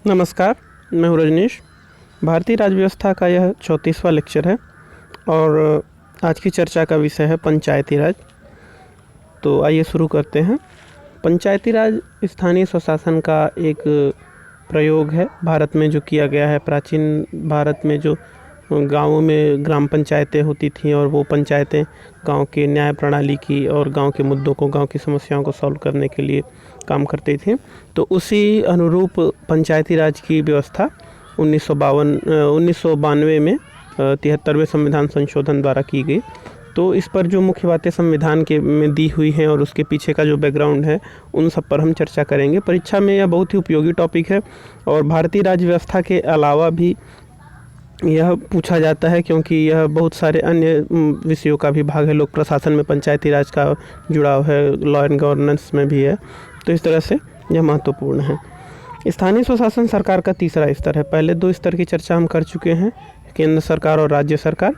नमस्कार, मैं हूँ रजनीश। भारतीय राज्य व्यवस्था का यह 34वां लेक्चर है और आज की चर्चा का विषय है पंचायती राज। तो आइए शुरू करते हैं। पंचायती राज स्थानीय स्वशासन का एक प्रयोग है भारत में जो किया गया है। प्राचीन भारत में जो गाँवों में ग्राम पंचायतें होती थीं और वो पंचायतें गांव के न्याय प्रणाली की और गांव के मुद्दों को, गांव की समस्याओं को सॉल्व करने के लिए काम करती थी। तो उसी अनुरूप पंचायती राज की व्यवस्था 1992 में 73वें संविधान संशोधन द्वारा की गई। तो इस पर जो मुख्य बातें संविधान के में दी हुई हैं और उसके पीछे का जो बैकग्राउंड है उन सब पर हम चर्चा करेंगे। परीक्षा में यह बहुत ही उपयोगी टॉपिक है और भारतीय राज्य व्यवस्था के अलावा भी यह पूछा जाता है क्योंकि यह बहुत सारे अन्य विषयों का भी भाग है। लोक प्रशासन में पंचायती राज का जुड़ाव है, लॉ एंड गवर्नेंस में भी है। तो इस तरह से यह महत्वपूर्ण है। स्थानीय स्वशासन सरकार का तीसरा स्तर है। पहले दो स्तर की चर्चा हम कर चुके हैं, केंद्र सरकार और राज्य सरकार।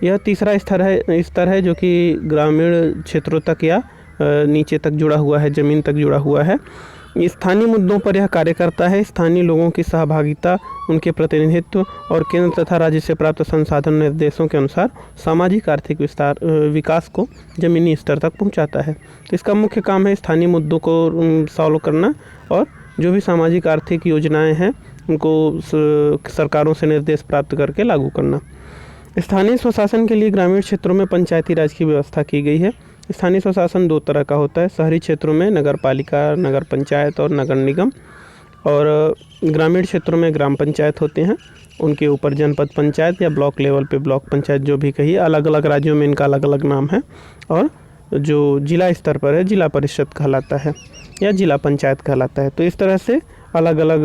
यह तीसरा स्तर है जो कि ग्रामीण क्षेत्रों तक या नीचे तक जुड़ा हुआ है, ज़मीन तक जुड़ा हुआ है। स्थानीय मुद्दों पर यह कार्य करता है। स्थानीय लोगों की सहभागिता, उनके प्रतिनिधित्व और केंद्र तथा राज्य से प्राप्त संसाधन निर्देशों के अनुसार सामाजिक आर्थिक विकास को ज़मीनी स्तर तक पहुंचाता है। तो इसका मुख्य काम है स्थानीय मुद्दों को सॉल्व करना और जो भी सामाजिक आर्थिक योजनाएं हैं उनको सरकारों से निर्देश प्राप्त करके लागू करना। स्थानीय स्वशासन के लिए ग्रामीण क्षेत्रों में पंचायती राज की व्यवस्था की गई है। स्थानीय स्वशासन दो तरह का होता है। शहरी क्षेत्रों में नगर पालिका, नगर पंचायत और नगर निगम, और ग्रामीण क्षेत्रों में ग्राम पंचायत होते हैं। उनके ऊपर जनपद पंचायत या ब्लॉक लेवल पे ब्लॉक पंचायत, जो भी कहिए, अलग अलग राज्यों में इनका अलग अलग नाम है। और जो जिला स्तर पर है जिला परिषद कहलाता है या जिला पंचायत कहलाता है। तो इस तरह से अलग अलग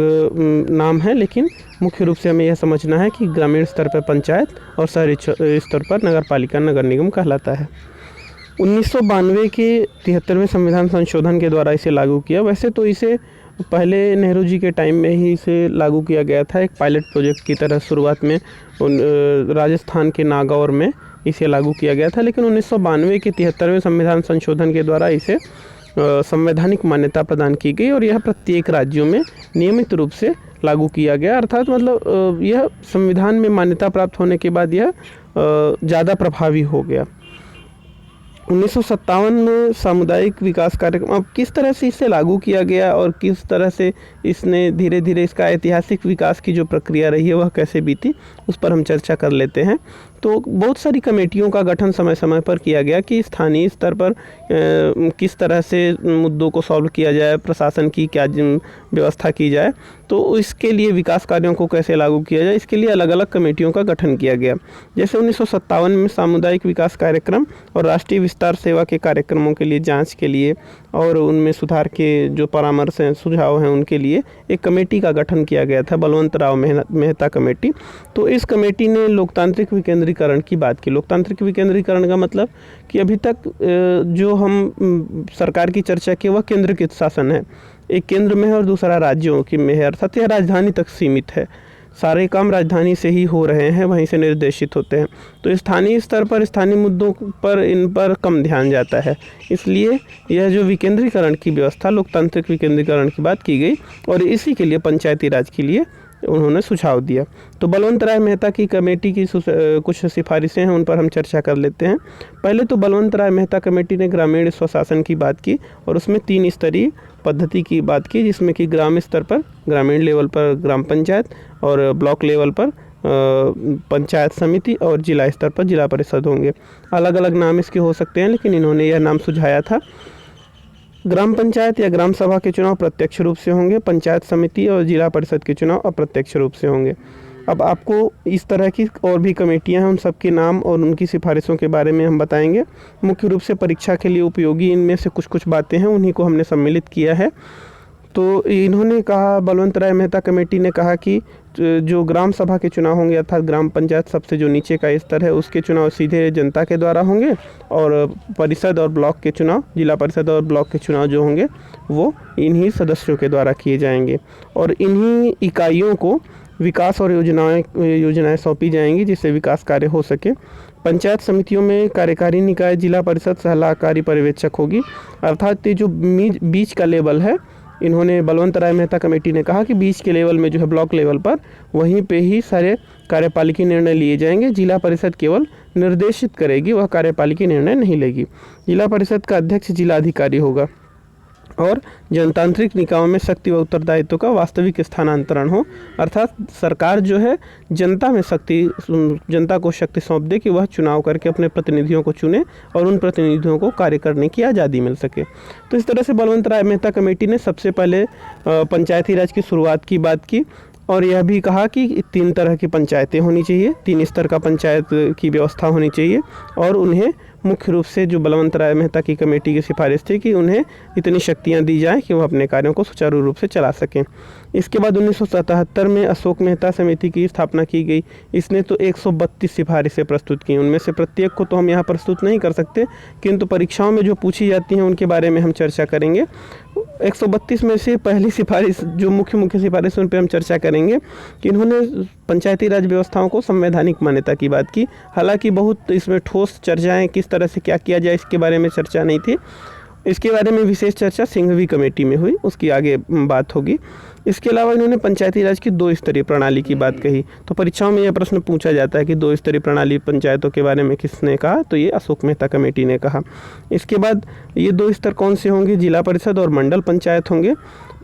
नाम है, लेकिन मुख्य रूप से हमें यह समझना है कि ग्रामीण स्तर पर पंचायत और शहरी स्तर पर नगर पालिका, नगर निगम कहलाता है। 1992 के 73वें संविधान संशोधन के द्वारा इसे लागू किया। वैसे तो इसे पहले नेहरू जी के टाइम में ही इसे लागू किया गया था, एक पायलट प्रोजेक्ट की तरह। शुरुआत में राजस्थान के नागौर में इसे लागू किया गया था, लेकिन 1992 के 73वें संविधान संशोधन के द्वारा इसे संवैधानिक मान्यता प्रदान की गई और यह प्रत्येक राज्यों में नियमित रूप से लागू किया गया। अर्थात मतलब यह संविधान में मान्यता प्राप्त होने के बाद यह ज़्यादा प्रभावी हो गया। 1957 में सामुदायिक विकास कार्यक्रम, अब किस तरह से इसे लागू किया गया और किस तरह से इसने धीरे धीरे इसका ऐतिहासिक विकास की जो प्रक्रिया रही है वह कैसे बीती, उस पर हम चर्चा कर लेते हैं। तो बहुत सारी कमेटियों का गठन समय समय पर किया गया कि स्थानीय स्तर पर किस तरह से मुद्दों को सॉल्व किया जाए, प्रशासन की क्या व्यवस्था की जाए, तो इसके लिए विकास कार्यों को कैसे लागू किया जाए, इसके लिए अलग अलग कमेटियों का गठन किया गया। जैसे 1957 में सामुदायिक विकास कार्यक्रम और राष्ट्रीय विस्तार सेवा के कार्यक्रमों के लिए जांच के लिए और उनमें सुधार के जो परामर्श हैं, सुझाव हैं, उनके लिए एक कमेटी का गठन किया गया था, बलवंत राव मेहता कमेटी। तो इस कमेटी ने लोकतांत्रिक विकेंद्रीकरण की बात की। लोकतांत्रिक विकेंद्रीकरण का मतलब कि अभी तक जो हम सरकार की चर्चा की वह केंद्र के शासन है, एक केंद्र में है और दूसरा राज्यों की में है, अर्थात यह राजधानी तक सीमित है। सारे काम राजधानी से ही हो रहे हैं, वहीं से निर्देशित होते हैं। तो स्थानीय स्तर पर स्थानीय मुद्दों पर इन पर कम ध्यान जाता है, इसलिए यह जो विकेंद्रीकरण की व्यवस्था, लोकतांत्रिक विकेंद्रीकरण की बात की गई और इसी के लिए पंचायती राज के लिए उन्होंने सुझाव दिया। तो बलवंत राय मेहता की कमेटी की कुछ सिफारिशें हैं, उन पर हम चर्चा कर लेते हैं। पहले तो बलवंत राय मेहता कमेटी ने ग्रामीण स्वशासन की बात की और उसमें 3 स्तरीय पद्धति की बात की, जिसमें कि ग्राम स्तर पर, ग्रामीण लेवल पर ग्राम पंचायत और ब्लॉक लेवल पर पंचायत समिति और जिला स्तर पर जिला परिषद होंगे। अलग अलग नाम इसके हो सकते हैं, लेकिन इन्होंने यह नाम सुझाया था। ग्राम पंचायत या ग्राम सभा के चुनाव प्रत्यक्ष रूप से होंगे, पंचायत समिति और जिला परिषद के चुनाव अप्रत्यक्ष रूप से होंगे। अब आपको इस तरह की और भी कमेटियां हैं, उन सब के नाम और उनकी सिफारिशों के बारे में हम बताएंगे। मुख्य रूप से परीक्षा के लिए उपयोगी इनमें से कुछ कुछ बातें हैं, उन्हीं को हमने सम्मिलित किया है। तो इन्होंने कहा, बलवंत राय मेहता कमेटी ने कहा कि जो ग्राम सभा के चुनाव होंगे, अर्थात ग्राम पंचायत सबसे जो नीचे का स्तर है, उसके चुनाव सीधे जनता के द्वारा होंगे और परिषद और ब्लॉक के चुनाव, जिला परिषद और ब्लॉक के चुनाव जो होंगे वो इन्हीं सदस्यों के द्वारा किए जाएंगे और इन्हीं इकाइयों को विकास और योजनाएं सौंपी जाएंगी जिससे विकास कार्य हो सके। पंचायत समितियों में कार्यकारी निकाय, जिला परिषद सलाहकारी पर्यवेक्षक होगी, अर्थात ये जो बीच का लेवल है इन्होंने बलवंत राय मेहता कमेटी ने कहा कि बीच के लेवल में जो है ब्लॉक लेवल पर वहीं पे ही सारे कार्यपालिकी निर्णय लिए जाएंगे। जिला परिषद केवल निर्देशित करेगी, वह कार्यपालिकी निर्णय नहीं लेगी। जिला परिषद का अध्यक्ष जिलाधिकारी होगा और जनतांत्रिक निकायों में शक्ति व उत्तरदायित्व का वास्तविक स्थानांतरण हो, अर्थात सरकार जो है जनता को शक्ति सौंप दे कि वह चुनाव करके अपने प्रतिनिधियों को चुने और उन प्रतिनिधियों को कार्य करने की आज़ादी मिल सके। तो इस तरह से बलवंत राय मेहता कमेटी ने सबसे पहले पंचायती राज की शुरुआत की बात की और यह भी कहा कि 3 तरह की पंचायतें होनी चाहिए, 3 स्तर का पंचायत की व्यवस्था होनी चाहिए और उन्हें मुख्य रूप से जो बलवंत राय मेहता की कमेटी की सिफारिश थी कि उन्हें इतनी शक्तियां दी जाएं कि वह अपने कार्यों को सुचारू रूप से चला सकें। इसके बाद 1977 में अशोक मेहता समिति की स्थापना की गई। इसने तो 132 सिफारिशें प्रस्तुत की। उनमें से प्रत्येक को तो हम यहाँ प्रस्तुत नहीं कर सकते, किंतु परीक्षाओं में जो पूछी जाती हैं उनके बारे में हम चर्चा करेंगे। 132 में से पहली सिफारिश जो मुख्य सिफारिश उन पर हम चर्चा करेंगे कि इन्होंने पंचायती राज व्यवस्थाओं को संवैधानिक मान्यता की बात की। हालांकि बहुत इसमें ठोस चर्चाएं किस तरह से क्या किया जाए इसके बारे में चर्चा नहीं थी। इसके बारे में विशेष चर्चा सिंघवी कमेटी में हुई, उसकी आगे बात होगी। इसके अलावा इन्होंने पंचायती राज की 2 स्तरीय प्रणाली की बात कही। तो परीक्षाओं में यह प्रश्न पूछा जाता है कि 2 स्तरीय प्रणाली पंचायतों के बारे में किसने कहा, तो ये अशोक मेहता कमेटी ने कहा। इसके बाद ये 2 स्तर कौन से होंगे, जिला परिषद और मंडल पंचायत होंगे।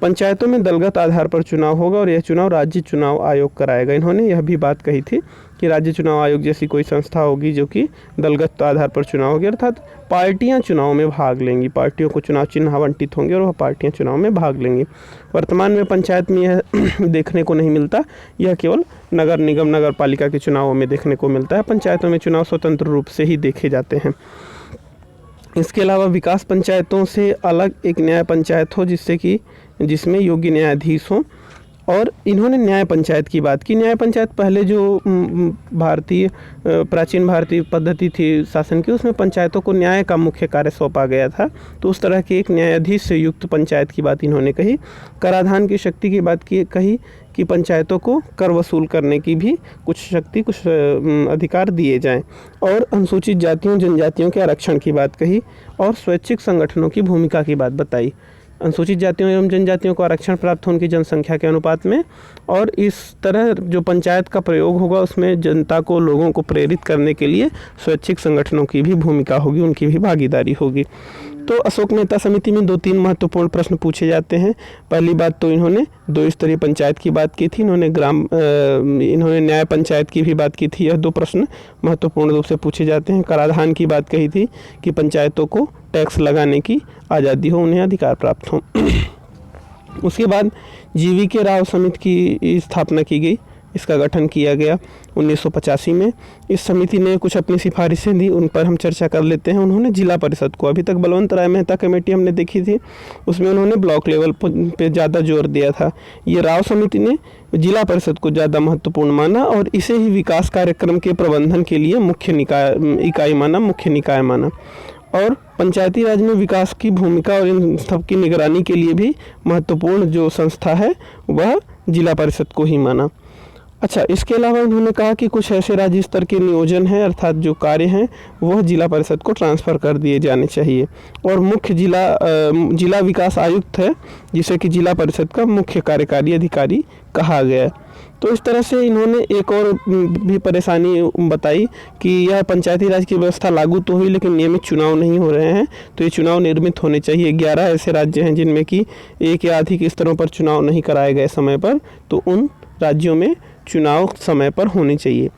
पंचायतों में दलगत आधार पर चुनाव होगा और यह चुनाव राज्य चुनाव आयोग कराएगा। इन्होंने यह भी बात कही थी कि राज्य चुनाव आयोग जैसी कोई संस्था होगी जो कि दलगत आधार पर चुनाव होगी, अर्थात पार्टियां चुनाव में भाग लेंगी, पार्टियों को चुनाव चिन्ह आवंटित होंगे और वह पार्टियां चुनाव में भाग लेंगी। वर्तमान में पंचायत में यह देखने को नहीं मिलता, यह केवल नगर निगम नगर पालिका के चुनावों में देखने को मिलता है। पंचायतों में चुनाव स्वतंत्र रूप से ही देखे जाते हैं। इसके अलावा विकास पंचायतों से अलग एक न्याय पंचायत हो जिसमें योग्य न्यायाधीश हों। और इन्होंने न्याय पंचायत की बात की। न्याय पंचायत पहले जो प्राचीन भारतीय पद्धति थी शासन की, उसमें पंचायतों को न्याय का मुख्य कार्य सौंपा गया था। तो उस तरह की एक न्यायाधीश से युक्त पंचायत की बात इन्होंने कही। कराधान की शक्ति की बात कही कि पंचायतों को कर वसूल करने की भी कुछ अधिकार दिए जाएं। और अनुसूचित जातियों जनजातियों के आरक्षण की बात कही और स्वैच्छिक संगठनों की भूमिका की बात बताई। अनुसूचित जातियों एवं जनजातियों को आरक्षण प्राप्त हो उनकी जनसंख्या के अनुपात में, और इस तरह जो पंचायत का प्रयोग होगा उसमें जनता को लोगों को प्रेरित करने के लिए स्वैच्छिक संगठनों की भी भूमिका होगी, उनकी भी भागीदारी होगी। तो अशोक मेहता समिति में 2-3 महत्वपूर्ण प्रश्न पूछे जाते हैं। पहली बात तो इन्होंने 2 स्तरीय पंचायत की बात की थी, इन्होंने न्याय पंचायत की भी बात की थी। यह 2 प्रश्न महत्वपूर्ण रूप से पूछे जाते हैं। कराधान की बात कही थी कि पंचायतों को टैक्स लगाने की आज़ादी हो, उन्हें अधिकार प्राप्त हो। उसके बाद जीवीके राव समिति की स्थापना की गई, इसका गठन किया गया 1985 में। इस समिति ने कुछ अपनी सिफारिशें दी, उन पर हम चर्चा कर लेते हैं। उन्होंने जिला परिषद को, अभी तक बलवंत राय मेहता कमेटी हमने देखी थी, उसमें उन्होंने ब्लॉक लेवल पे ज़्यादा जोर दिया था। ये राव समिति ने जिला परिषद को ज़्यादा महत्वपूर्ण माना और इसे ही विकास कार्यक्रम के प्रबंधन के लिए मुख्य निकाय माना और पंचायती राज में विकास की भूमिका और इन सब की निगरानी के लिए भी महत्वपूर्ण जो संस्था है वह जिला परिषद को ही माना। अच्छा, इसके अलावा उन्होंने कहा कि कुछ ऐसे राज्य स्तर के नियोजन हैं, अर्थात जो कार्य हैं वह जिला परिषद को ट्रांसफ़र कर दिए जाने चाहिए। और मुख्य जिला विकास आयुक्त है जिसे कि जिला परिषद का मुख्य कार्यकारी अधिकारी कहा गया। तो इस तरह से इन्होंने एक और भी परेशानी बताई कि यह पंचायती राज की व्यवस्था लागू तो हुई लेकिन नियमित चुनाव नहीं हो रहे हैं, तो ये चुनाव निर्मित होने चाहिए। 11 ऐसे राज्य हैं जिनमें कि एक या अधिक स्तरों पर चुनाव नहीं कराए गए समय पर, तो उन राज्यों में चुनाव समय पर होने चाहिए।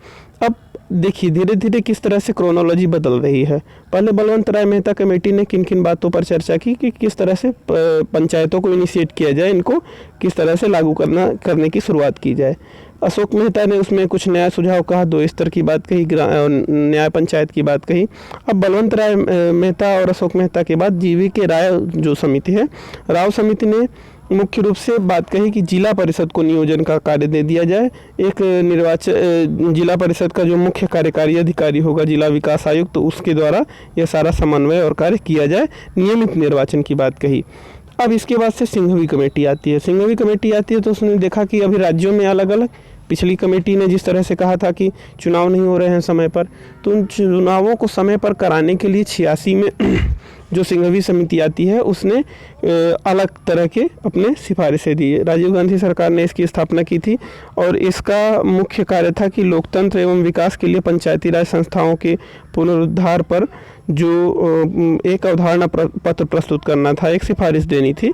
अब देखिए धीरे धीरे किस तरह से क्रोनोलॉजी बदल रही है। पहले बलवंत राय मेहता कमेटी ने किन किन बातों पर चर्चा की कि किस तरह से पंचायतों को इनिशिएट किया जाए, इनको किस तरह से लागू करने की शुरुआत की जाए। अशोक मेहता ने उसमें कुछ नया सुझाव कहा, 2 स्तर की बात कही, न्याय पंचायत की बात कही। अब बलवंत राय मेहता और अशोक मेहता के बाद जीवीके राय जो समिति है, राव समिति ने मुख्य रूप से बात कही कि जिला परिषद को नियोजन का कार्य दे दिया जाए। एक जिला परिषद का जो मुख्य कार्यकारी अधिकारी होगा जिला विकास आयुक्त, तो उसके द्वारा यह सारा समन्वय और कार्य किया जाए। नियमित निर्वाचन की बात कही। अब इसके बाद से सिंघवी कमेटी आती है। तो उसने देखा कि अभी राज्यों में अलग अलग, पिछली कमेटी ने जिस तरह से कहा था कि चुनाव नहीं हो रहे हैं समय पर, तो उन चुनावों को समय पर कराने के लिए 86 में जो सिंघवी समिति आती है उसने अलग तरह के अपने सिफारिशें दी। राजीव गांधी सरकार ने इसकी स्थापना की थी और इसका मुख्य कार्य था कि लोकतंत्र एवं विकास के लिए पंचायती राज संस्थाओं के पुनरुद्धार पर जो एक अवधारणा पत्र प्रस्तुत करना था, एक सिफारिश देनी थी।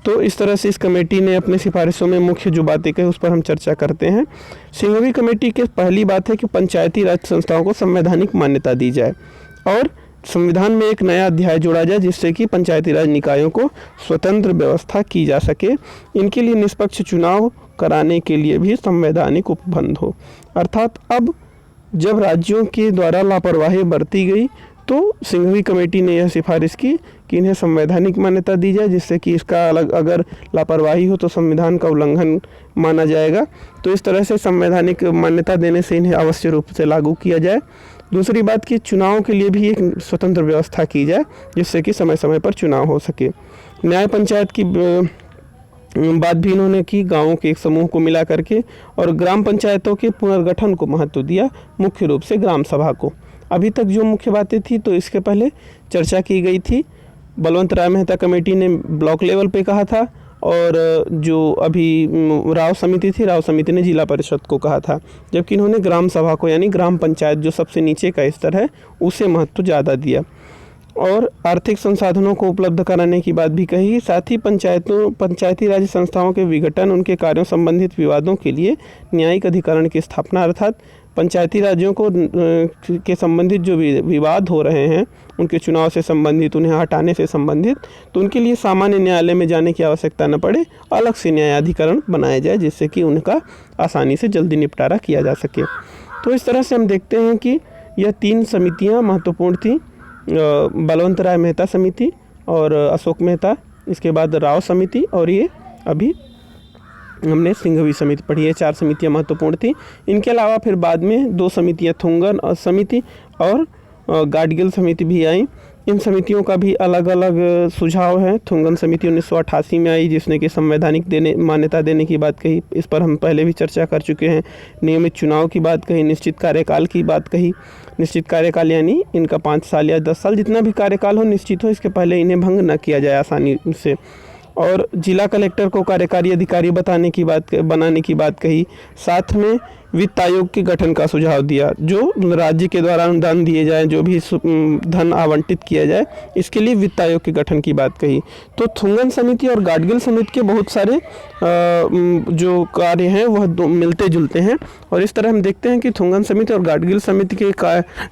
तो इस तरह से इस कमेटी ने अपने सिफारिशों में मुख्य जो बातें कही उस पर हम चर्चा करते हैं। सिंघवी कमेटी की पहली बात है कि पंचायती राज संस्थाओं को संवैधानिक मान्यता दी जाए और संविधान में एक नया अध्याय जोड़ा जाए जिससे कि पंचायती राज निकायों को स्वतंत्र व्यवस्था की जा सके। इनके लिए निष्पक्ष चुनाव कराने के लिए भी संवैधानिक उपबंध हो। अर्थात अब जब राज्यों के द्वारा लापरवाही बरती गई तो सिंघवी कमेटी ने यह सिफारिश की कि इन्हें संवैधानिक मान्यता दी जाए, जिससे कि इसका अलग अगर लापरवाही हो तो संविधान का उल्लंघन माना जाएगा। तो इस तरह से संवैधानिक मान्यता देने से इन्हें अवश्य रूप से लागू किया जाए। दूसरी बात कि चुनाव के लिए भी एक स्वतंत्र व्यवस्था की जाए जिससे कि समय समय पर चुनाव हो सके। न्याय पंचायत की बात भी इन्होंने की, गाँवों के एक समूह को मिला करके, और ग्राम पंचायतों के पुनर्गठन को महत्व दिया, मुख्य रूप से ग्राम सभा को। अभी तक जो मुख्य बातें थी तो इसके पहले चर्चा की गई थी। बलवंत राय मेहता कमेटी ने ब्लॉक लेवल पे कहा था और जो अभी राव समिति थी, राव समिति ने जिला परिषद को कहा था, जबकि इन्होंने ग्राम सभा को यानी ग्राम पंचायत जो सबसे नीचे का स्तर है उसे महत्व ज़्यादा दिया। और आर्थिक संसाधनों को उपलब्ध कराने की बात भी कही। साथ ही पंचायती राज संस्थाओं के विघटन, उनके कार्यों संबंधित विवादों के लिए न्यायिक अधिकरण की स्थापना, अर्थात पंचायती राज्यों को के संबंधित जो विवाद हो रहे हैं उनके चुनाव से संबंधित, उन्हें हटाने से संबंधित, तो उनके लिए सामान्य न्यायालय में जाने की आवश्यकता न पड़े, अलग से न्यायाधिकरण बनाया जाए जिससे कि उनका आसानी से जल्दी निपटारा किया जा सके। तो इस तरह से हम देखते हैं कि यह 3 समितियां महत्वपूर्ण थीं, बलवंत राय मेहता समिति और अशोक मेहता, इसके बाद राव समिति, और ये अभी हमने सिंघवी समिति पढ़ी है। 4 समितियां महत्वपूर्ण थी। इनके अलावा फिर बाद में 2 समितियां थुंगन समिति और गाडगिल समिति भी आई। इन समितियों का भी अलग अलग सुझाव है। थुंगन समिति 1988 में आई जिसने कि संवैधानिक मान्यता देने की बात कही, इस पर हम पहले भी चर्चा कर चुके हैं। नियमित चुनाव की बात कही, निश्चित कार्यकाल की बात कही। निश्चित कार्यकाल यानी इनका 5 साल या 10 साल जितना भी कार्यकाल हो निश्चित हो, इसके पहले इन्हें भंग न किया जाए आसानी से। और जिला कलेक्टर को कार्यकारी अधिकारी बनाने की बात कही। साथ में वित्त आयोग के गठन का सुझाव दिया, जो राज्य के द्वारा अनुदान दिए जाए, जो भी धन आवंटित किया जाए, इसके लिए वित्त आयोग के गठन की बात कही। तो थुंगन समिति और गाडगिल समिति के बहुत सारे जो कार्य हैं वह मिलते जुलते हैं। और इस तरह हम देखते हैं कि थुंगन समिति और गाडगिल समिति के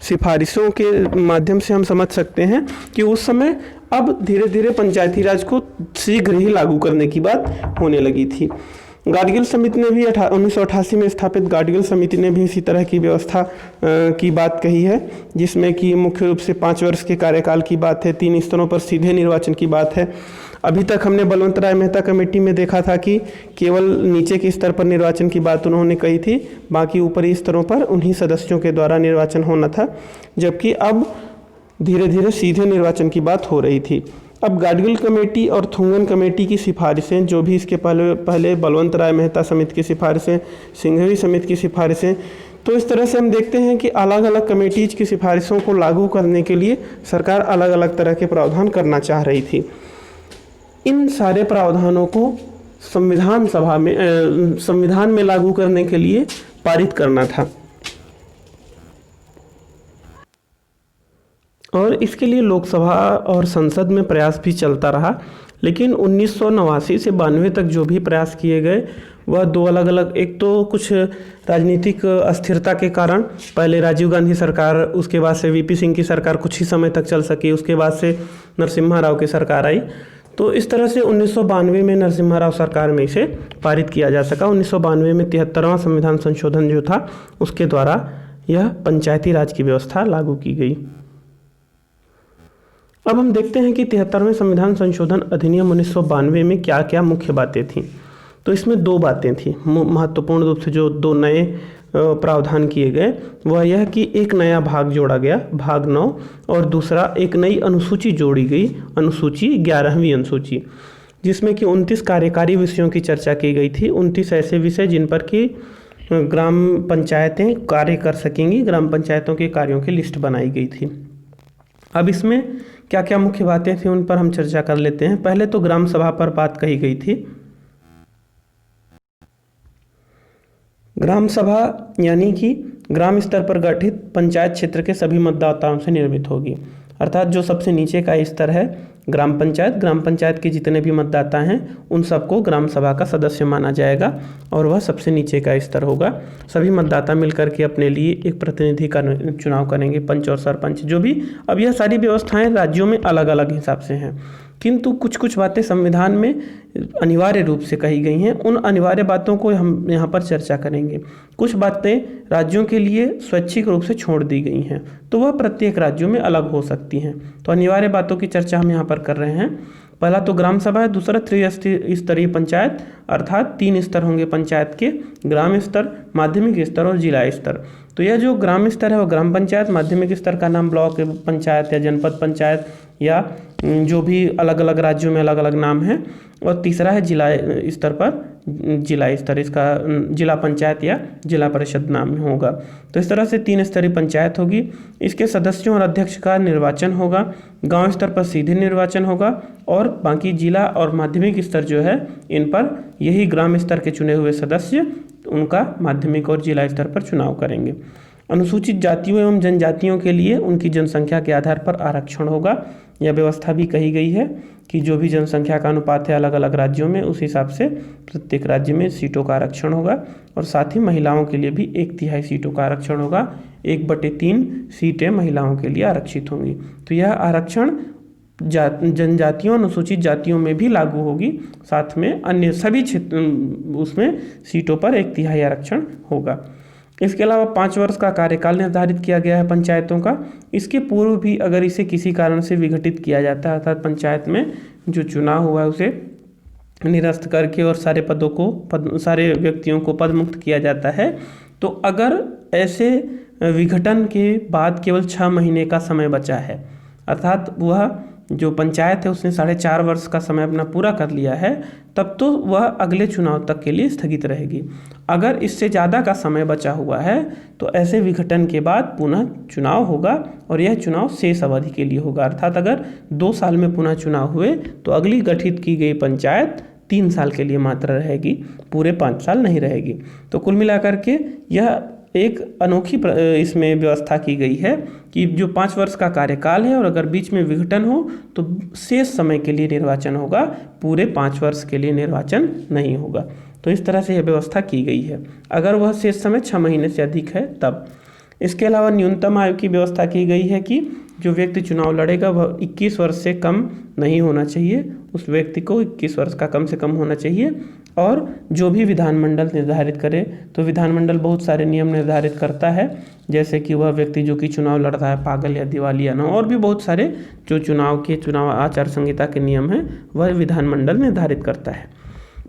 सिफारिशों के माध्यम से हम समझ सकते हैं कि उस समय अब धीरे धीरे पंचायती राज को शीघ्र ही लागू करने की बात होने लगी थी। गाडगिल समिति ने भी 1988 में स्थापित गाडगिल समिति ने भी इसी तरह की व्यवस्था की बात कही है, जिसमें कि मुख्य रूप से 5 वर्ष के कार्यकाल की बात है, 3 स्तरों पर सीधे निर्वाचन की बात है। अभी तक हमने बलवंत राय मेहता कमेटी में देखा था कि केवल नीचे के स्तर पर निर्वाचन की बात उन्होंने कही थी, बाकी ऊपरी स्तरों पर उन्हीं सदस्यों के द्वारा निर्वाचन होना था, जबकि अब धीरे धीरे सीधे निर्वाचन की बात हो रही थी। अब गाडगिल कमेटी और थुंगन कमेटी की सिफारिशें, जो भी इसके पहले बलवंत राय मेहता समिति की सिफारिशें, सिंघवी समिति की सिफारिशें, तो इस तरह से हम देखते हैं कि अलग अलग कमेटीज की सिफारिशों को लागू करने के लिए सरकार अलग अलग तरह के प्रावधान करना चाह रही थी। इन सारे प्रावधानों को संविधान में लागू करने के लिए पारित करना था और इसके लिए लोकसभा और संसद में प्रयास भी चलता रहा। लेकिन 1989 से 92 तक जो भी प्रयास किए गए वह 2 अलग अलग, एक तो कुछ राजनीतिक अस्थिरता के कारण, पहले राजीव गांधी सरकार, उसके बाद से वीपी सिंह की सरकार कुछ ही समय तक चल सकी, उसके बाद से नरसिम्हा राव की सरकार आई। तो इस तरह से 1992 में नरसिम्हा राव सरकार में इसे पारित किया जा सका। 1992 में 73वां संविधान संशोधन जो था उसके द्वारा यह पंचायती राज की व्यवस्था लागू की गई। अब हम देखते हैं कि 73वें संविधान संशोधन अधिनियम 1992 में क्या क्या मुख्य बातें थीं। तो इसमें 2 बातें थीं महत्वपूर्ण रूप से, जो 2 नए प्रावधान किए गए वह यह कि एक नया भाग जोड़ा गया, भाग 9, और दूसरा एक नई अनुसूची जोड़ी गई, अनुसूची 11वीं अनुसूची, जिसमें कि 29 कार्यकारी विषयों की चर्चा की गई थी। 29 ऐसे विषय जिन पर कि ग्राम पंचायतें कार्य कर सकेंगी, ग्राम पंचायतों के कार्यों की लिस्ट बनाई गई थी। अब इसमें क्या क्या मुख्य बातें थी उन पर हम चर्चा कर लेते हैं। पहले तो ग्राम सभा पर बात कही गई थी। ग्राम सभा यानी कि ग्राम स्तर पर गठित पंचायत क्षेत्र के सभी मतदाताओं से निर्मित होगी, अर्थात जो सबसे नीचे का स्तर है ग्राम पंचायत के जितने भी मतदाता हैं उन सबको ग्राम सभा का सदस्य माना जाएगा और वह सबसे नीचे का स्तर होगा। सभी मतदाता मिलकर के अपने लिए एक प्रतिनिधि का चुनाव करेंगे, पंच और सरपंच जो भी। अब यह सारी व्यवस्थाएं राज्यों में अलग अलग हिसाब से हैं, किंतु कुछ कुछ बातें संविधान में अनिवार्य रूप से कही गई हैं। उन अनिवार्य बातों को हम यहाँ पर चर्चा करेंगे। कुछ बातें राज्यों के लिए स्वैच्छिक रूप से छोड़ दी गई हैं, तो वह प्रत्येक राज्यों में अलग हो सकती हैं। तो अनिवार्य बातों की चर्चा हम यहाँ पर कर रहे हैं। पहला तो ग्राम सभा है, दूसरा त्रिस्तरीय पंचायत, अर्थात 3 स्तर होंगे पंचायत के, ग्राम स्तर, माध्यमिक स्तर और जिला स्तर। तो यह जो ग्राम स्तर है वो ग्राम पंचायत, माध्यमिक स्तर का नाम ब्लॉक पंचायत या जनपद पंचायत या जो भी अलग अलग राज्यों में अलग अलग नाम है, और तीसरा है जिला स्तर पर जिला स्तर, इसका जिला पंचायत या जिला परिषद नाम होगा। तो इस तरह से 3 स्तरीय पंचायत होगी। इसके सदस्यों और अध्यक्ष का निर्वाचन होगा, गांव स्तर पर सीधे निर्वाचन होगा और बाकी जिला और माध्यमिक स्तर जो है इन पर यही ग्राम स्तर के चुने हुए सदस्य उनका माध्यमिक और जिला स्तर पर चुनाव करेंगे। अनुसूचित जातियों एवं जनजातियों के लिए उनकी जनसंख्या के आधार पर आरक्षण होगा। यह व्यवस्था भी कही गई है कि जो भी जनसंख्या का अनुपात है अलग अलग राज्यों में, उस हिसाब से प्रत्येक राज्य में सीटों का आरक्षण होगा। और साथ ही महिलाओं के लिए भी 1/3 सीटों का आरक्षण होगा, 1/3 सीटें महिलाओं के लिए आरक्षित होंगी। तो यह आरक्षण जनजातियों अनुसूचित जातियों में भी लागू होगी, साथ में अन्य सभी क्षेत्र उसमें सीटों पर 1/3 आरक्षण होगा। इसके अलावा 5 वर्ष का कार्यकाल निर्धारित किया गया है पंचायतों का। इसके पूर्व भी अगर इसे किसी कारण से विघटित किया जाता है, अर्थात पंचायत में जो चुनाव हुआ है उसे निरस्त करके और सारे व्यक्तियों को पद मुक्त किया जाता है, तो अगर ऐसे विघटन के बाद केवल 6 महीने का समय बचा है, अर्थात वह जो पंचायत है उसने 4.5 वर्ष का समय अपना पूरा कर लिया है, तब तो वह अगले चुनाव तक के लिए स्थगित रहेगी। अगर इससे ज़्यादा का समय बचा हुआ है तो ऐसे विघटन के बाद पुनः चुनाव होगा और यह चुनाव शेष अवधि के लिए होगा, अर्थात अगर 2 साल में पुनः चुनाव हुए तो अगली गठित की गई पंचायत 3 साल के लिए मात्र रहेगी, पूरे 5 साल नहीं रहेगी। तो कुल मिलाकर के यह एक अनोखी इसमें व्यवस्था की गई है कि जो 5 वर्ष का कार्यकाल है और अगर बीच में विघटन हो तो शेष समय के लिए निर्वाचन होगा, पूरे 5 वर्ष के लिए निर्वाचन नहीं होगा। तो इस तरह से यह व्यवस्था की गई है, अगर वह शेष समय 6 महीने से अधिक है तब। इसके अलावा न्यूनतम आयु की व्यवस्था की गई है कि जो व्यक्ति चुनाव लड़ेगा वह 21 वर्ष से कम नहीं होना चाहिए, उस व्यक्ति को 21 वर्ष का कम से कम होना चाहिए। और जो भी विधानमंडल निर्धारित करे, तो विधानमंडल बहुत सारे नियम निर्धारित करता है, जैसे कि वह व्यक्ति जो कि चुनाव लड़ रहा है पागल या दिवालिया न हो, और भी बहुत सारे जो चुनाव आचार संहिता के नियम हैं वह विधानमंडल निर्धारित करता है।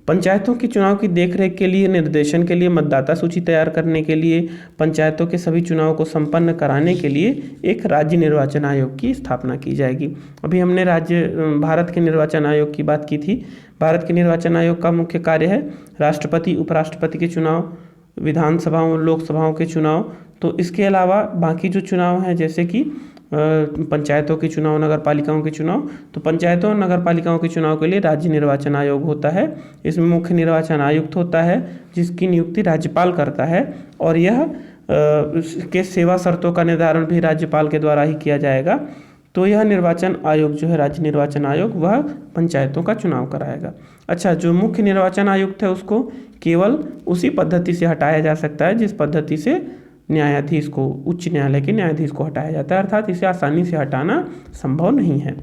पंचायतों की चुनाव की देखरेख के लिए, निर्देशन के लिए, मतदाता सूची तैयार करने के लिए, पंचायतों के सभी चुनाव को संपन्न कराने के लिए एक राज्य निर्वाचन आयोग की स्थापना की जाएगी। अभी हमने भारत के निर्वाचन आयोग की बात की थी। भारत के निर्वाचन आयोग का मुख्य कार्य है राष्ट्रपति, उपराष्ट्रपति के चुनाव, विधानसभाओं, लोकसभाओं के चुनाव। तो इसके अलावा बाकी जो चुनाव हैं जैसे कि पंचायतों के चुनाव, नगर पालिकाओं के चुनाव, तो पंचायतों और नगर पालिकाओं के चुनाव के लिए राज्य निर्वाचन आयोग होता है। इसमें मुख्य निर्वाचन आयुक्त होता है जिसकी नियुक्ति राज्यपाल करता है, और यह के सेवा शर्तों का निर्धारण भी राज्यपाल के द्वारा ही किया जाएगा। तो यह निर्वाचन आयोग जो है राज्य निर्वाचन आयोग, वह पंचायतों का चुनाव कराएगा। अच्छा, जो मुख्य निर्वाचन आयुक्त है उसको केवल उसी पद्धति से हटाया जा सकता है जिस पद्धति से न्यायाधीश को, उच्च न्यायालय के न्यायाधीश को हटाया जाता है, अर्थात इसे आसानी से हटाना संभव नहीं है।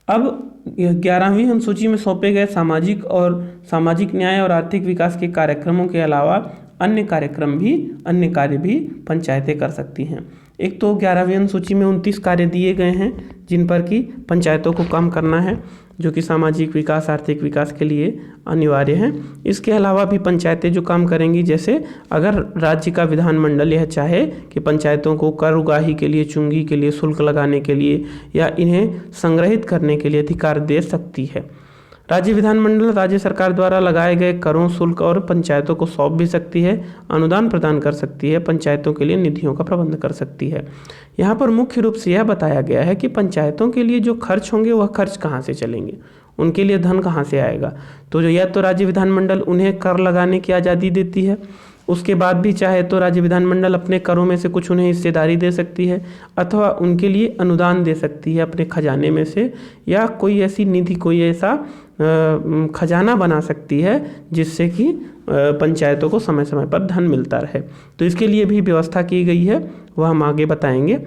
अब 11वीं अनुसूची में सौंपे गए सामाजिक न्याय और आर्थिक विकास के कार्यक्रमों के अलावा अन्य कार्य भी पंचायतें कर सकती हैं। एक तो 11वीं अनुसूची में 29 कार्य दिए गए हैं जिन पर कि पंचायतों को काम करना है, जो कि सामाजिक विकास, आर्थिक विकास के लिए अनिवार्य हैं। इसके अलावा भी पंचायतें जो काम करेंगी, जैसे अगर राज्य का विधानमंडल यह चाहे कि पंचायतों को कर उगाही के लिए, चुंगी के लिए, शुल्क लगाने के लिए या इन्हें संग्रहित करने के लिए अधिकार दे सकती है। राज्य विधानमंडल राज्य सरकार द्वारा लगाए गए करों, शुल्क और पंचायतों को सौंप भी सकती है, अनुदान प्रदान कर सकती है, पंचायतों के लिए निधियों का प्रबंध कर सकती है। यहाँ पर मुख्य रूप से यह बताया गया है कि पंचायतों के लिए जो खर्च होंगे वह खर्च कहाँ से चलेंगे, उनके लिए धन कहाँ से आएगा। तो जो या तो राज्य विधानमंडल उन्हें कर लगाने की आज़ादी देती है, उसके बाद भी चाहे तो राज्य विधानमंडल अपने करों में से कुछ उन्हें हिस्सेदारी दे सकती है, अथवा उनके लिए अनुदान दे सकती है अपने खजाने में से, या कोई ऐसी निधि, कोई ऐसा खजाना बना सकती है जिससे कि पंचायतों को समय समय पर धन मिलता रहे। तो इसके लिए भी व्यवस्था की गई है, वह हम आगे बताएंगे।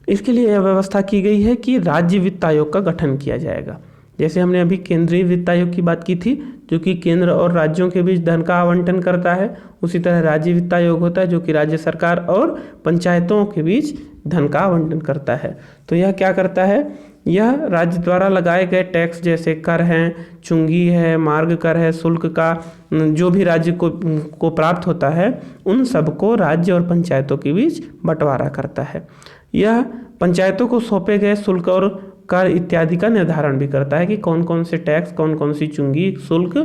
इसके लिए यह व्यवस्था की गई है कि राज्य वित्त आयोग का गठन किया जाएगा। जैसे हमने अभी केंद्रीय वित्त आयोग की बात की थी, जो कि केंद्र और राज्यों के बीच धन का आवंटन करता है, उसी तरह राज्य वित्त आयोग होता है जो कि राज्य सरकार और पंचायतों के बीच धन का आवंटन करता है। तो यह क्या करता है, यह राज्य द्वारा लगाए गए टैक्स जैसे कर हैं, चुंगी है, मार्ग कर है, शुल्क का जो भी राज्य को प्राप्त होता है, उन सबको राज्य और पंचायतों के बीच बंटवारा करता है। यह पंचायतों को सौंपे गए शुल्क और कर इत्यादि का निर्धारण भी करता है कि कौन कौन से टैक्स, कौन कौन सी चुंगी, शुल्क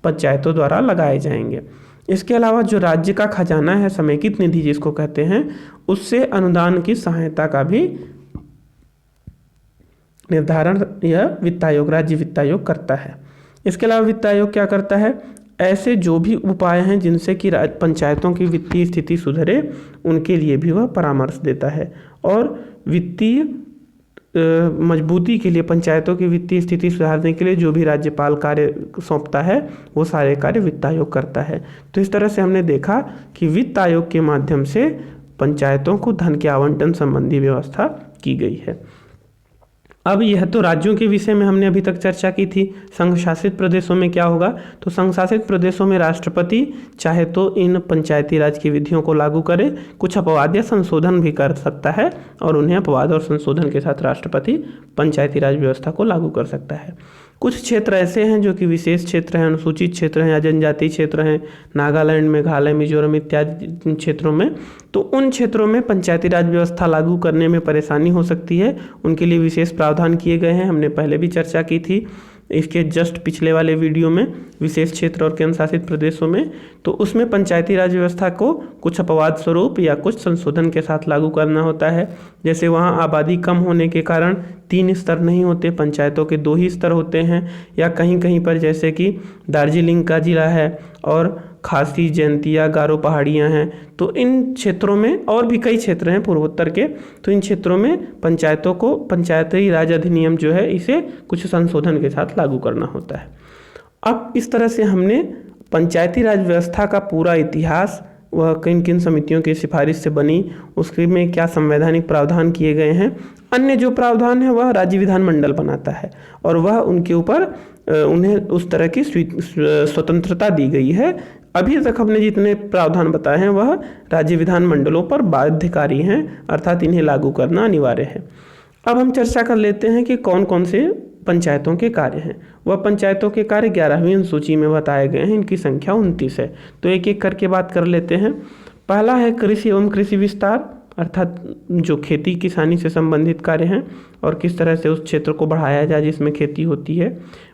पंचायतों द्वारा लगाए जाएंगे। इसके अलावा जो राज्य का खजाना है, समेकित निधि जिसको कहते हैं, उससे अनुदान की सहायता का भी निर्धारण यह वित्त आयोग, राज्य वित्त आयोग करता है। इसके अलावा वित्त आयोग क्या करता है, ऐसे जो भी उपाय हैं जिनसे कि पंचायतों की वित्तीय स्थिति सुधरे, उनके लिए भी वह परामर्श देता है। और वित्तीय मजबूती के लिए, पंचायतों की वित्तीय स्थिति सुधारने के लिए जो भी राज्यपाल कार्य सौंपता है, वो सारे कार्य वित्त आयोग करता है। तो इस तरह से हमने देखा कि वित्त आयोग के माध्यम से पंचायतों को धन के आवंटन संबंधी व्यवस्था की गई है। अब यह तो राज्यों के विषय में हमने अभी तक चर्चा की थी। संघ शासित प्रदेशों में क्या होगा, तो संघ शासित प्रदेशों में राष्ट्रपति चाहे तो इन पंचायती राज की विधियों को लागू करे, कुछ अपवाद या संशोधन भी कर सकता है, और उन्हें अपवाद और संशोधन के साथ राष्ट्रपति पंचायती राज व्यवस्था को लागू कर सकता है। कुछ क्षेत्र ऐसे हैं जो कि विशेष क्षेत्र हैं, अनुसूचित क्षेत्र हैं या जनजातीय क्षेत्र हैं, नागालैंड, मेघालय, मिजोरम इत्यादि क्षेत्रों में, तो उन क्षेत्रों में पंचायती राज व्यवस्था लागू करने में परेशानी हो सकती है। उनके लिए विशेष प्रावधान किए गए हैं, हमने पहले भी चर्चा की थी इसके जस्ट पिछले वाले वीडियो में, विशेष क्षेत्र और केंद्र शासित प्रदेशों में। तो उसमें पंचायती राज व्यवस्था को कुछ अपवाद स्वरूप या कुछ संशोधन के साथ लागू करना होता है। जैसे वहाँ आबादी कम होने के कारण 3 स्तर नहीं होते, पंचायतों के 2 ही स्तर होते हैं, या कहीं कहीं पर जैसे कि दार्जिलिंग का जिला है और खासी, जयंतिया, गारो पहाड़ियाँ हैं, तो इन क्षेत्रों में, और भी कई क्षेत्र हैं पूर्वोत्तर के, तो इन क्षेत्रों में पंचायतों को पंचायती राज अधिनियम जो है इसे कुछ संशोधन के साथ लागू करना होता है। अब इस तरह से हमने पंचायती राज व्यवस्था का पूरा इतिहास, वह किन किन समितियों की सिफारिश से बनी, उसके में क्या संवैधानिक प्रावधान किए गए हैं, अन्य जो प्रावधान है वह राज्य विधानमंडल बनाता है, और वह उनके ऊपर उन्हें उस तरह की स्वतंत्रता दी गई है। अभी तक हमने जितने प्रावधान बताए हैं वह राज्य विधानमंडलों पर बाध्यकारी हैं, अर्थात इन्हें लागू करना अनिवार्य है। अब हम चर्चा कर लेते हैं कि कौन कौन से पंचायतों के कार्य हैं। वह पंचायतों के कार्य 11वीं अनुसूची में बताए गए हैं, इनकी संख्या 29 है। तो एक एक करके बात कर लेते हैं। पहला है कृषि एवं कृषि विस्तार, अर्थात जो खेती किसानी से संबंधित कार्य हैं और किस तरह से उस क्षेत्र को बढ़ाया जाए जिसमें खेती होती है।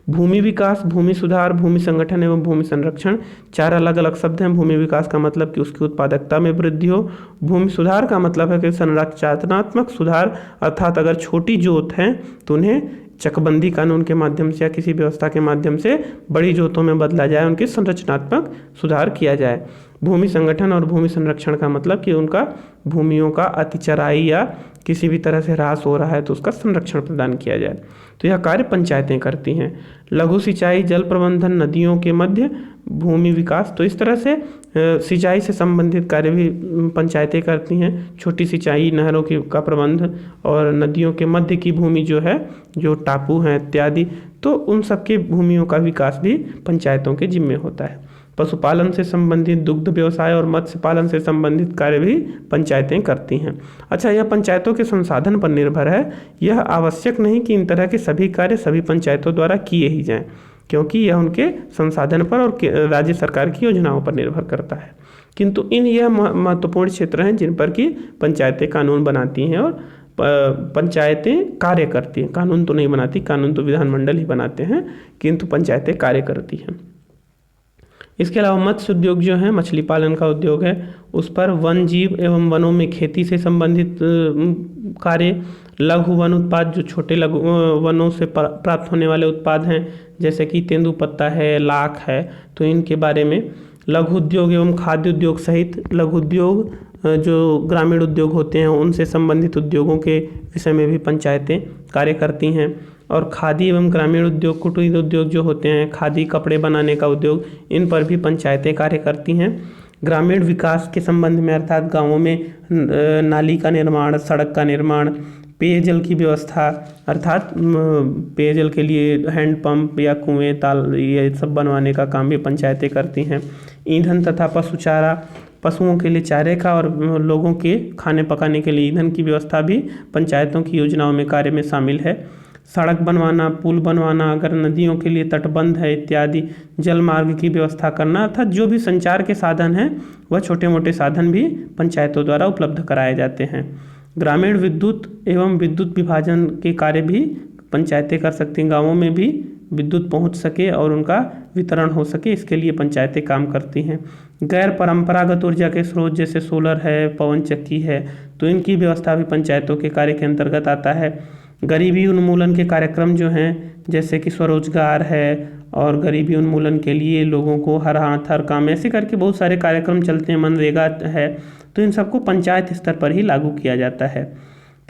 भूमि विकास, भूमि सुधार, भूमि संगठन एवं भूमि संरक्षण, 4 अलग अलग शब्द हैं। भूमि विकास का मतलब कि उसकी उत्पादकता में वृद्धि हो। भूमि सुधार का मतलब है कि संरचनात्मक सुधार, अर्थात अगर छोटी जोत हैं तो उन्हें चकबंदी कानून के माध्यम से या किसी व्यवस्था के माध्यम से बड़ी जोतों में बदला जाए, उनकी संरचनात्मक सुधार किया जाए। भूमि संगठन और भूमि संरक्षण का मतलब कि उनका भूमियों का अतिचराई या किसी भी तरह से ह्रास हो रहा है तो उसका संरक्षण प्रदान किया जाए। तो यह कार्य पंचायतें करती हैं। लघु सिंचाई, जल प्रबंधन, नदियों के मध्य भूमि विकास, तो इस तरह से सिंचाई से संबंधित कार्य भी पंचायतें करती हैं। छोटी सिंचाई, नहरों की का प्रबंध और नदियों के मध्य की भूमि जो है, जो टापू हैं इत्यादि, तो उन सब के भूमियों का विकास भी पंचायतों के जिम्मे होता है। पशुपालन से संबंधित, दुग्ध व्यवसाय और मत्स्य पालन से संबंधित कार्य भी पंचायतें करती हैं। अच्छा, यह पंचायतों के संसाधन पर निर्भर है। यह आवश्यक नहीं कि इन तरह के सभी कार्य सभी पंचायतों द्वारा किए ही जाएं, क्योंकि यह उनके संसाधन पर और राज्य सरकार की योजनाओं पर निर्भर करता है। किंतु यह महत्वपूर्ण क्षेत्र हैं जिन पर कि पंचायतें कानून बनाती हैं और पंचायतें कार्य करती हैं। कानून तो नहीं बनाती, कानून तो विधानमंडल ही बनाते हैं, किंतु पंचायतें कार्य करती हैं। इसके अलावा मत्स्य उद्योग जो है, मछली पालन का उद्योग है, उस पर वन जीव एवं वनों में खेती से संबंधित कार्य, लघु वन उत्पाद जो छोटे लघु वनों से प्राप्त होने वाले उत्पाद हैं, जैसे कि तेंदुपत्ता है, लाख है, तो इनके बारे में, लघु उद्योग एवं खाद्य उद्योग सहित लघु उद्योग जो ग्रामीण उद्योग होते हैं उनसे संबंधित उद्योगों के विषय में भी पंचायतें कार्य करती हैं। और खादी एवं ग्रामीण उद्योग, कुटीर उद्योग जो होते हैं, खादी कपड़े बनाने का उद्योग, इन पर भी पंचायतें कार्य करती हैं। ग्रामीण विकास के संबंध में, अर्थात गाँवों में नाली का निर्माण, सड़क का निर्माण, पेयजल की व्यवस्था, अर्थात पेयजल के लिए हैंडपंप या कुएं, ताल, ये सब बनवाने का काम भी पंचायतें करती हैं। ईंधन तथा पशु चारा, पशुओं के लिए चारे का और लोगों के खाने पकाने के लिए ईंधन की व्यवस्था भी पंचायतों की योजनाओं में कार्य में शामिल है। सड़क बनवाना, पुल बनवाना, अगर नदियों के लिए तटबंध है इत्यादि, जल मार्ग की व्यवस्था करना, अर्थात जो भी संचार के साधन हैं वह छोटे मोटे साधन भी पंचायतों द्वारा उपलब्ध कराए जाते हैं। ग्रामीण विद्युत एवं विद्युत विभाजन के कार्य भी पंचायतें कर सकती हैं। गाँवों में भी विद्युत पहुंच सके और उनका वितरण हो सके, इसके लिए पंचायतें काम करती हैं। गैर परंपरागत ऊर्जा के स्रोत जैसे सोलर है, पवन चक्की है, तो इनकी व्यवस्था भी पंचायतों के कार्य के अंतर्गत आता है। गरीबी उन्मूलन के कार्यक्रम जो हैं, जैसे कि स्वरोजगार है और गरीबी उन्मूलन के लिए लोगों को हर हाथ हर काम, ऐसे करके बहुत सारे कार्यक्रम चलते हैं, मनरेगा है, तो इन सबको पंचायत स्तर पर ही लागू किया जाता है।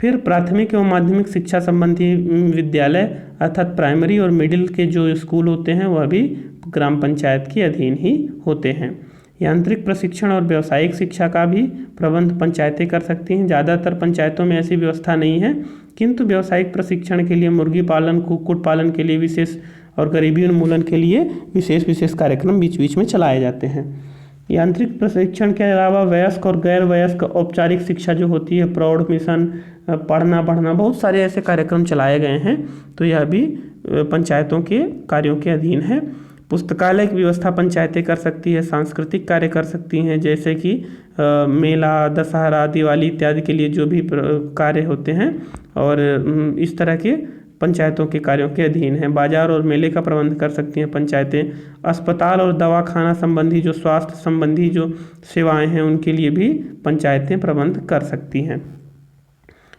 फिर प्राथमिक एवं माध्यमिक शिक्षा संबंधी विद्यालय, अर्थात प्राइमरी और मिडिल के जो स्कूल होते हैं वह भी ग्राम पंचायत के अधीन ही होते हैं। यांत्रिक प्रशिक्षण और व्यावसायिक शिक्षा का भी प्रबंध पंचायतें कर सकती हैं। ज़्यादातर पंचायतों में ऐसी व्यवस्था नहीं है, किंतु व्यावसायिक प्रशिक्षण के लिए, मुर्गी पालन, कुक्कुट पालन के लिए विशेष और गरीबी उन्मूलन के लिए विशेष कार्यक्रम बीच बीच में चलाए जाते हैं। यांत्रिक प्रशिक्षण के अलावा वयस्क और गैर वयस्क औपचारिक शिक्षा जो होती है, प्रौढ़ मिशन, पढ़ना बढ़ना, बहुत सारे ऐसे कार्यक्रम चलाए गए हैं, तो यह भी पंचायतों के कार्यों के अधीन है। पुस्तकालय की व्यवस्था पंचायतें कर सकती है। सांस्कृतिक कार्य कर सकती हैं, जैसे कि मेला, दशहरा, दिवाली इत्यादि के लिए जो भी कार्य होते हैं, और इस तरह के पंचायतों के कार्यों के अधीन है। बाजार और मेले का प्रबंध कर सकती हैं पंचायतें। अस्पताल और दवाखाना संबंधी जो स्वास्थ्य संबंधी जो सेवाएं हैं उनके लिए भी पंचायतें प्रबंध कर सकती हैं।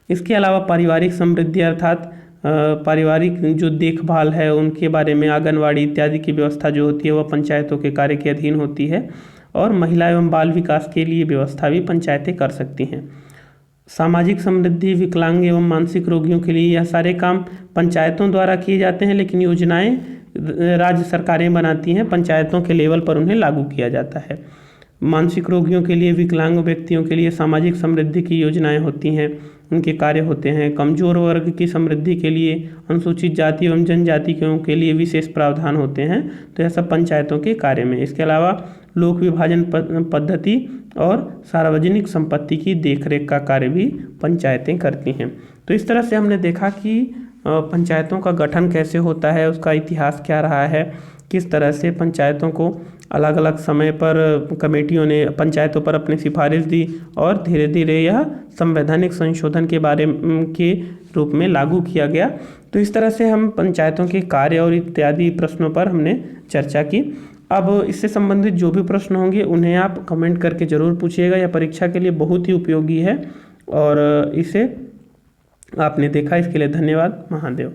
इसके अलावा पारिवारिक समृद्धि, अर्थात पारिवारिक जो देखभाल है उनके बारे में, आंगनवाड़ी इत्यादि की व्यवस्था जो होती है वह पंचायतों के कार्य के अधीन होती है। और महिला एवं बाल विकास के लिए व्यवस्था भी पंचायतें कर सकती हैं। सामाजिक समृद्धि, विकलांग एवं मानसिक रोगियों के लिए यह सारे काम पंचायतों द्वारा किए जाते हैं, लेकिन योजनाएं राज्य सरकारें बनाती हैं, पंचायतों के लेवल पर उन्हें लागू किया जाता है। मानसिक रोगियों के लिए, विकलांग व्यक्तियों के लिए सामाजिक समृद्धि की योजनाएं होती हैं, उनके कार्य होते हैं। कमजोर वर्ग की समृद्धि के लिए, अनुसूचित जाति एवं जनजाति के लिए विशेष प्रावधान होते हैं, तो यह सब पंचायतों के कार्य में। इसके अलावा लोक विभाजन पद्धति और सार्वजनिक संपत्ति की देखरेख का कार्य भी पंचायतें करती हैं। तो इस तरह से हमने देखा कि पंचायतों का गठन कैसे होता है, उसका इतिहास क्या रहा है, किस तरह से पंचायतों को अलग अलग समय पर कमेटियों ने पंचायतों पर अपनी सिफारिश दी, और धीरे धीरे यह संवैधानिक संशोधन के बारे के रूप में लागू किया गया। तो इस तरह से हम पंचायतों के कार्य और इत्यादि प्रश्नों पर हमने चर्चा की। अब इससे संबंधित जो भी प्रश्न होंगे उन्हें आप कमेंट करके ज़रूर पूछिएगा। यह परीक्षा के लिए बहुत ही उपयोगी है और इसे आपने देखा, इसके लिए धन्यवाद। महादेव।